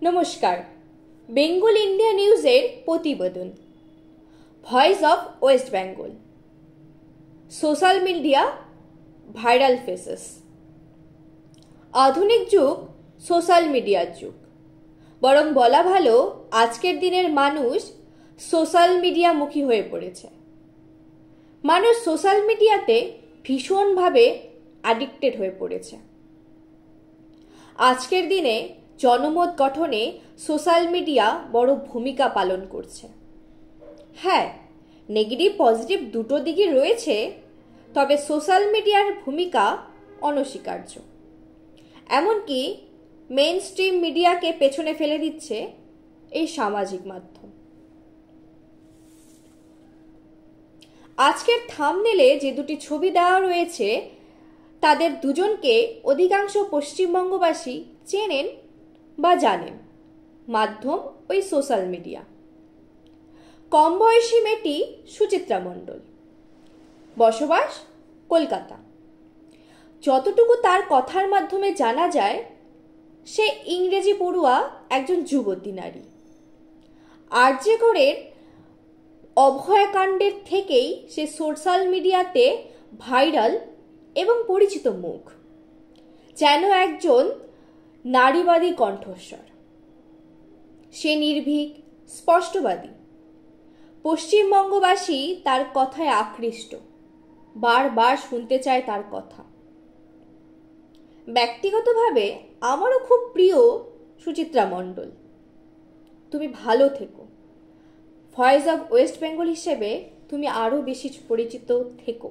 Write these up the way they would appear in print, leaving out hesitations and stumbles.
নমস্কার, বেঙ্গল ইন্ডিয়া নিউজের প্রতিবেদন voice of West Bengal. Social media viral faces. আধুনিক যুগ সোশ্যাল মিডিয়ার যুগ, বরং বলা ভালো আজকের দিনের মানুষ সোশ্যাল মিডিয়ামুখী হয়ে পড়েছে। মানুষ সোশ্যাল মিডিয়াতে ভীষণভাবে অ্যাডিক্টেড হয়ে পড়েছে। আজকের দিনে জনমত গঠনে সোশ্যাল মিডিয়া বড় ভূমিকা পালন করছে। হ্যাঁ, নেগেটিভ পজিটিভ দুটো দিকই রয়েছে, তবে সোশ্যাল মিডিয়ার ভূমিকা অনস্বীকার্য। এমনকি মেইন স্ট্রিম মিডিয়াকে পেছনে ফেলে দিচ্ছে এই সামাজিক মাধ্যম। আজকের থাম্বনেলে যে দুটি ছবি দেওয়া রয়েছে, তাদের দুজনকে অধিকাংশ পশ্চিমবঙ্গবাসী চেনেন বা জানেন। মাধ্যম ওই সোশ্যাল মিডিয়া। কম বয়সী মেয়েটি সুচিত্রা মণ্ডল, বসবাস কলকাতা। যতটুকু তার কথার মাধ্যমে জানা যায়, সে ইংরেজি পড়ুয়া একজন যুবতী নারী। আরজেগড়ের অভয়াকাণ্ডের থেকেই সে সোশ্যাল মিডিয়াতে ভাইরাল এবং পরিচিত মুখ, যেন একজন নারীবাদী কণ্ঠস্বর। সে নির্ভীক, স্পষ্টবাদী। পশ্চিমবঙ্গবাসী তার কথায় আকৃষ্ট, বারবার শুনতে চায় তার কথা। ব্যক্তিগতভাবে আমারও খুব প্রিয় সুচিত্রা মণ্ডল। তুমি ভালো থেকো। ভয়েস অফ ওয়েস্ট বেঙ্গল হিসেবে তুমি আরও বেশি পরিচিত থেকো।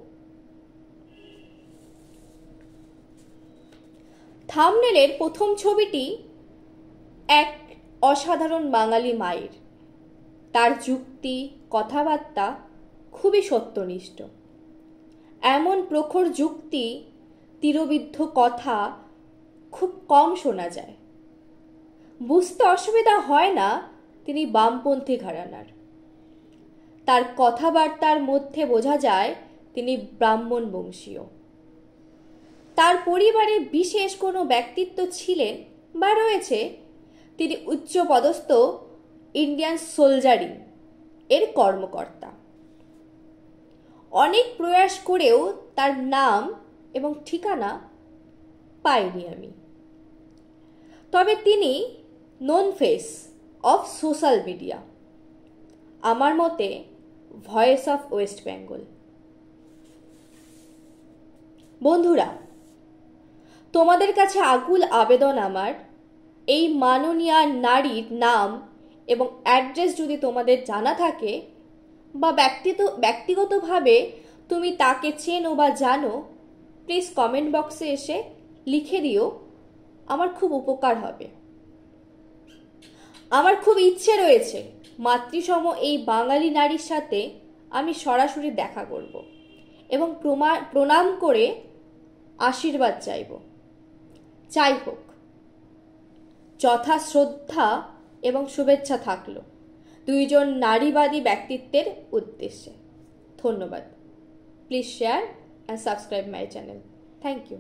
থাম্বনেলের প্রথম ছবিটি এক অসাধারণ বাঙালি মায়ের। তার যুক্তি, কথাবার্তা খুবই সত্যনিষ্ঠ। এমন প্রখর যুক্তি, তীরবিদ্ধ কথা খুব কম শোনা যায়। বুঝতে অসুবিধা হয় না তিনি বামপন্থী ঘরানার। তার কথাবার্তার মধ্যে বোঝা যায় তিনি ব্রাহ্মণ বংশীয়। তার পরিবারে বিশেষ কোনো ব্যক্তিত্ব ছিলেন বা রয়েছে, তিনি উচ্চপদস্থ ইন্ডিয়ান সোলজারি এর কর্মকর্তা। অনেক প্রয়াস করেও তার নাম এবং ঠিকানা পাইনি আমি। তবে তিনি known face of social media, আমার মতে ভয়েস অফ ওয়েস্ট বেঙ্গল। বন্ধুরা, তোমাদের কাছে আকুল আবেদন আমার, এই মাননীয়া নারীর নাম এবং অ্যাড্রেস যদি তোমাদের জানা থাকে বা ব্যক্তিগতভাবে তুমি তাকে চেনো বা জানো, প্লিজ কমেন্ট বক্সে এসে লিখে দিও। আমার খুব উপকার হবে। আমার খুব ইচ্ছে রয়েছে মাতৃসম এই বাঙালি নারীর সাথে আমি সরাসরি দেখা করব এবং প্রণাম করে আশীর্বাদ চাইব। যাই হোক, যথাশ্রদ্ধা এবং শুভেচ্ছা থাকলো দুইজন নারীবাদী ব্যক্তিত্বের উদ্দেশ্যে। ধন্যবাদ। Please share and subscribe my channel. Thank you.